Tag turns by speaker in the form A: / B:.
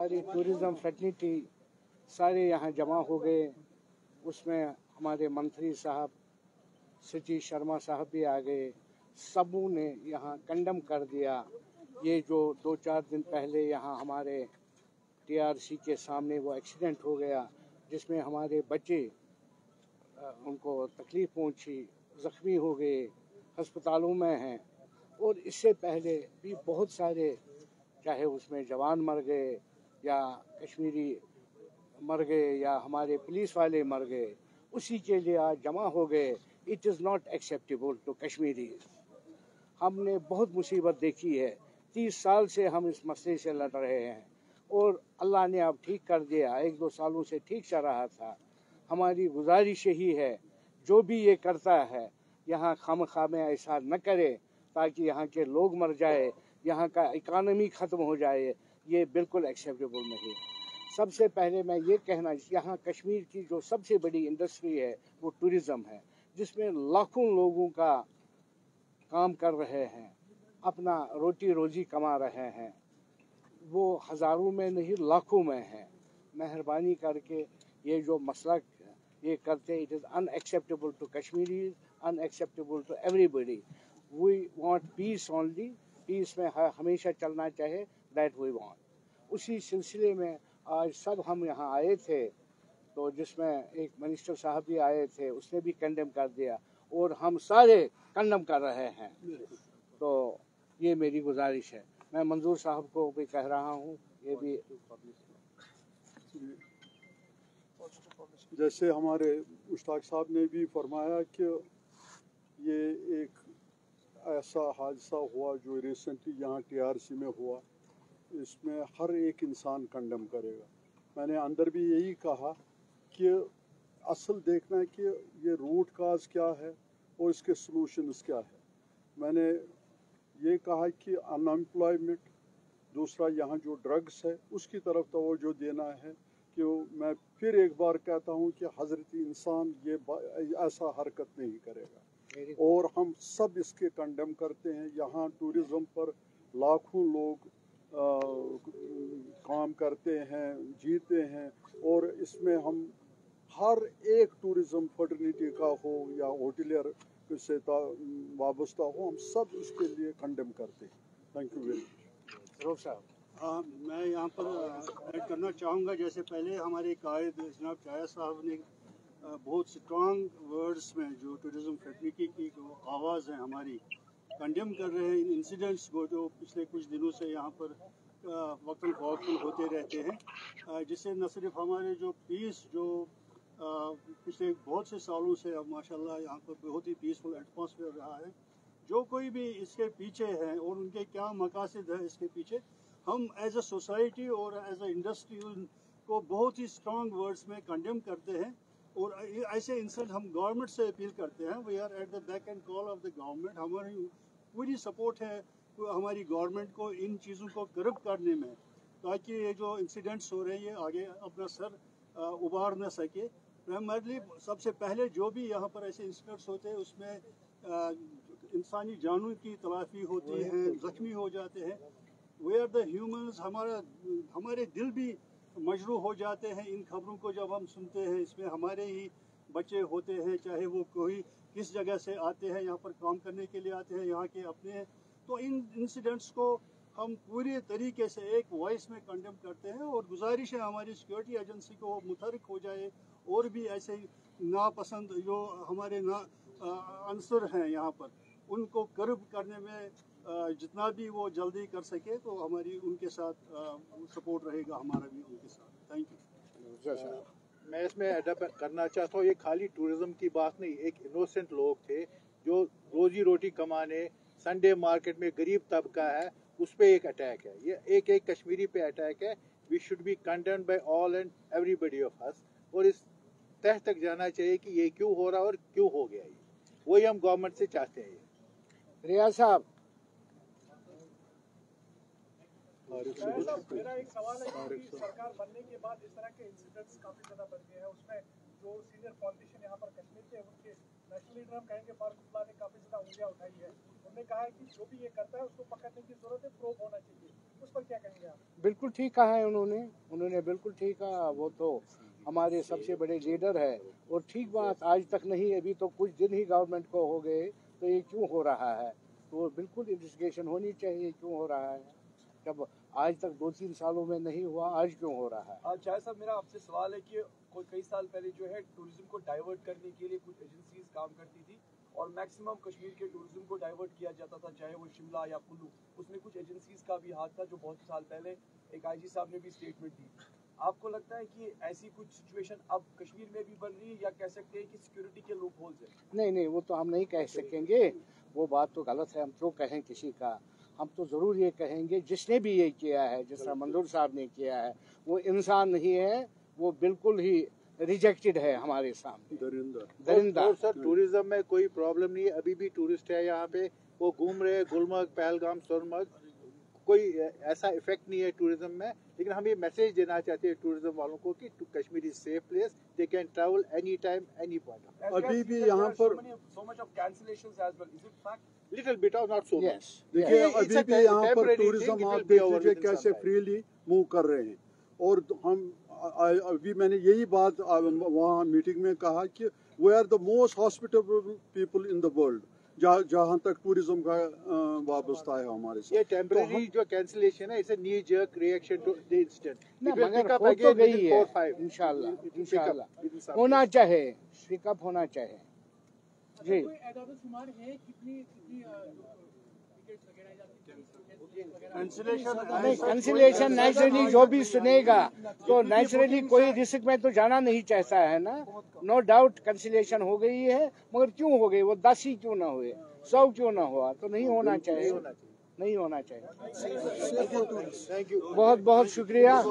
A: सारी tourism facility सारे यहाँ जमा हो गए। उसमें हमारे मंत्री साहब सतीश शर्मा साहब भी आ गए। सबों ने यहाँ कंडम कर दिया। ये जो 2-4 दिन पहले यहाँ हमारे टीआरसी के सामने वो एक्सीडेंट हो गया जिसमें हमारे बच्चे उनको तकलीफ पहुंची, जख्मी हो गए, अस्पतालों में हैं। और इससे पहले भी बहुत सारे, चाहे उसमें जवान मर गए या कश्मीरी मर गए या हमारे पुलिस वाले मर गए, उसी के लिए आज जमा हो गए। It is not acceptable to Kashmiri. हमने बहुत मुसीबत देखी है। 30 साल से हम इस मसले से लड़ रहे हैं और अल्लाह ने अब ठीक कर दिया। 1-2 सालों से ठीक चल रहा था। हमारी गुजारिश यही है, जो भी ये करता है यहाँ खामखा में ऐसा न करे ताकि यहाँ के लोग मर जाए, यहाँ का इकानमी ख़त्म हो जाए। ये बिल्कुल एक्सेप्टेबल नहीं। सबसे पहले मैं ये कहना, यहाँ कश्मीर की जो सबसे बड़ी इंडस्ट्री है वो टूरिज़्म है, जिसमें लाखों लोगों का काम कर रहे हैं, अपना रोटी रोजी कमा रहे हैं। वो हज़ारों में नहीं लाखों में हैं। मेहरबानी करके ये जो मसला ये करते, it is unacceptable to Kashmiris, unacceptable to everybody. We want peace only. Peace में हमेशा चलना चाहे, दैट वी वांट। उसी सिलसिले में आज सब हम यहाँ आए थे, तो जिसमें एक मिनिस्टर साहब भी आए थे, उसने भी कंडेम कर दिया और हम सारे कंडेम कर रहे हैं। तो ये मेरी गुजारिश है। मैं मंजूर साहब को भी कह रहा हूँ, ये भी
B: जैसे हमारे मुश्ताक साहब ने भी फरमाया कि ये एक ऐसा हादसा हुआ जो रिसेंटली यहाँ टीआरसी में हुआ, इसमें हर एक इंसान कंडम करेगा। मैंने अंदर भी यही कहा कि असल देखना है कि ये रूट काज क्या है और इसके सलूशंस क्या है। मैंने ये कहा कि अनएम्प्लॉयमेंट, दूसरा यहाँ जो ड्रग्स है उसकी तरफ तवज्जो देना है। कि मैं फिर एक बार कहता हूँ कि हज़रत इंसान ये ऐसा हरकत नहीं करेगा और हम सब इसके कंडेम करते हैं। यहाँ टूरिज़्म पर लाखों लोग काम करते हैं, जीते हैं और इसमें हम हर एक टूरिज़्म फर्टिलिटी का हो या होटलियर से वाबस्ता हो, हम सब इसके लिए कंडेम करते हैं। Thank you very much.
C: साहब, मैं यहाँ पर ऐड करना चाहूँगा, जैसे पहले हमारे कायद जनाब चाया साहब ने बहुत स्ट्रॉन्ग वर्ड्स में जो टूरिज़्म फैसिलिटी की आवाज़ है हमारी, कंडेम कर रहे हैं इन इंसिडेंट्स को जो पिछले कुछ दिनों से यहाँ पर वक्तन फ़वक्तन होते रहते हैं, जिससे न सिर्फ हमारे जो पीस जो पिछले बहुत से सालों से अब माशाल्लाह यहाँ पर बहुत ही पीसफुल एटमॉस्फेयर रहा है। जो कोई भी इसके पीछे है और उनके क्या मकासद है इसके पीछे, हम एज अ सोसाइटी और एज अ इंडस्ट्री को बहुत ही स्ट्रॉन्ग वर्ड्स में कंडेम करते हैं। और ऐसे इंसिडेंट हम गवर्नमेंट से अपील करते हैं। We are at the back end call of the government. हमारी पूरी सपोर्ट है हमारी गवर्नमेंट को इन चीज़ों को कर्ब करने में, ताकि ये जो इंसिडेंट्स हो रहे हैं आगे अपना सर उबार न सके। प्राइमरली सबसे पहले जो भी यहाँ पर ऐसे इंसिडेंट्स होते हैं उसमें इंसानी जानों की तलाफी होती है, ज़ख्मी हो जाते हैं। We are the humans. हमारे दिल भी मजरू हो जाते हैं इन खबरों को जब हम सुनते हैं। इसमें हमारे ही बच्चे होते हैं, चाहे वो कोई किस जगह से आते हैं, यहाँ पर काम करने के लिए आते हैं, यहाँ के अपने हैं। तो इन इंसिडेंट्स को हम पूरे तरीके से एक वॉइस में कंडेम करते हैं और गुजारिश है हमारी सिक्योरिटी एजेंसी को मुतहरिक हो जाए और भी ऐसे नापसंद जो हमारे अंसर हैं यहाँ पर, उनको कर्ब करने में जितना भी वो जल्दी कर सके तो हमारी उनके साथ सपोर्ट रहेगा, हमारा भी उनके साथ। Thank you.
D: मैं इसमें एडप्ट करना चाहता हूँ, ये खाली टूरिज्म की बात नहीं। एक इनोसेंट लोग थे जो रोजी रोटी कमाने संडे मार्केट में गरीब तबका है, उस पर एक अटैक है। ये एक कश्मीरी पे अटैक है। We should be condemned by all and everybody of us. और इस तह तक जाना चाहिए कि ये क्यों हो रहा और क्यों हो गया। ये वही हम गवर्नमेंट से चाहते हैं।
A: रियाज साहब,
E: मेरा एक सवाल है कि सरकार बनने के बाद इस तरह के इंसिडेंट्स काफी ज्यादा बढ़ गए हैं, उसमें जो सीनियर पॉलिटिशियन यहाँ पर कश्मीर के उनके नेशनल लीडर हम कहेंगे फारूक ने काफी ज्यादा उंगलियां उठाई है। उन्होंने कहा है कि जो भी ये करता है उसको पकड़ने की जरूरत है, प्रोब होना चाहिए। उस पर क्या कहेंगे आप?
A: बिल्कुल ठीक कहा है उन्होंने बिल्कुल ठीक कहा। वो तो हमारे सबसे बड़े लीडर है और ठीक बात आज तक नहीं, अभी तो कुछ दिन ही गवर्नमेंट को हो गए, तो ये क्यों हो रहा है? तो बिल्कुल इन्वेस्टिगेशन होनी चाहिए क्यों हो रहा है, जब आज तक 2-3 सालों में नहीं हुआ, आज क्यों हो रहा है?
F: चाहे साहब, मेरा आपसे सवाल है कि कई साल पहले जो है टूरिज्म को डाइवर्ट करने के लिए कुछ एजेंसीज काम करती थी और मैक्सिमम कश्मीर के टूरिज्म को डाइवर्ट किया जाता था, चाहे वो शिमला या कुल्लू, उसमें कुछ एजेंसीज का भी हाथ था जो बहुत साल पहले एक आईजी साहब ने भी स्टेटमेंट दी। आपको लगता है कि ऐसी कुछ सिचुएशन अब कश्मीर में भी बन रही है या कह सकते हैं कि सिक्योरिटी के लूप होल्स है?
A: नहीं, वो तो हम नहीं कह सकेंगे, वो बात तो गलत है। हम तो कहें किसी का, हम तो जरूर ये कहेंगे जिसने भी ये किया है, जिस तरह मंजूर साहब ने किया है, वो इंसान नहीं है, वो बिल्कुल ही रिजेक्टेड है हमारे सामने, दरिंदा।
D: और सर टूरिज्म में कोई प्रॉब्लम नहीं है, अभी भी टूरिस्ट है यहाँ पे, वो घूम रहे हैं गुलमर्ग, पहलगाम, सोनमर्ग, कोई ऐसा इफेक्ट नहीं है टूरिज्म में। लेकिन हम ये मैसेज देना चाहते हैं टूरिज्म वालों को कि Kashmir is safe place, they can travel any time any point.
B: अभी भी यहाँ पर
F: so much of cancellations as well, is it fact?
D: Little bit of, not so much.
B: देखिए अभी भी यहाँ पर टूरिज्म आप देख लीजिए कैसे फ्रीली मूव कर रहे हैं। और हम अभी मैंने यही बात वहाँ मीटिंग में कहा कि we are the most hospitable people in the world जहाँ तक टूरिज्म का वाबस्ता है हमारे साथ।
D: ये टेम्परेरी जो कैंसिलेशन है, it's a knee jerk reaction to the incident.
A: मगर हो तो गई है, इंशाल्लाह होना चाहिए, पिकअप होना चाहिए जी। कैंसिलेशन नेचुरली जो भी सुनेगा तो नेचुरली कोई रिस्क में तो जाना नहीं चाहता है ना, नो डाउट कैंसिलेशन हो गई है, मगर क्यों हो गई? वो 10 ही क्यों ना हुए, 100 क्यों ना हुआ? तो नहीं होना चाहिए, नहीं होना चाहिए।
D: Thank you.
A: बहुत बहुत शुक्रिया।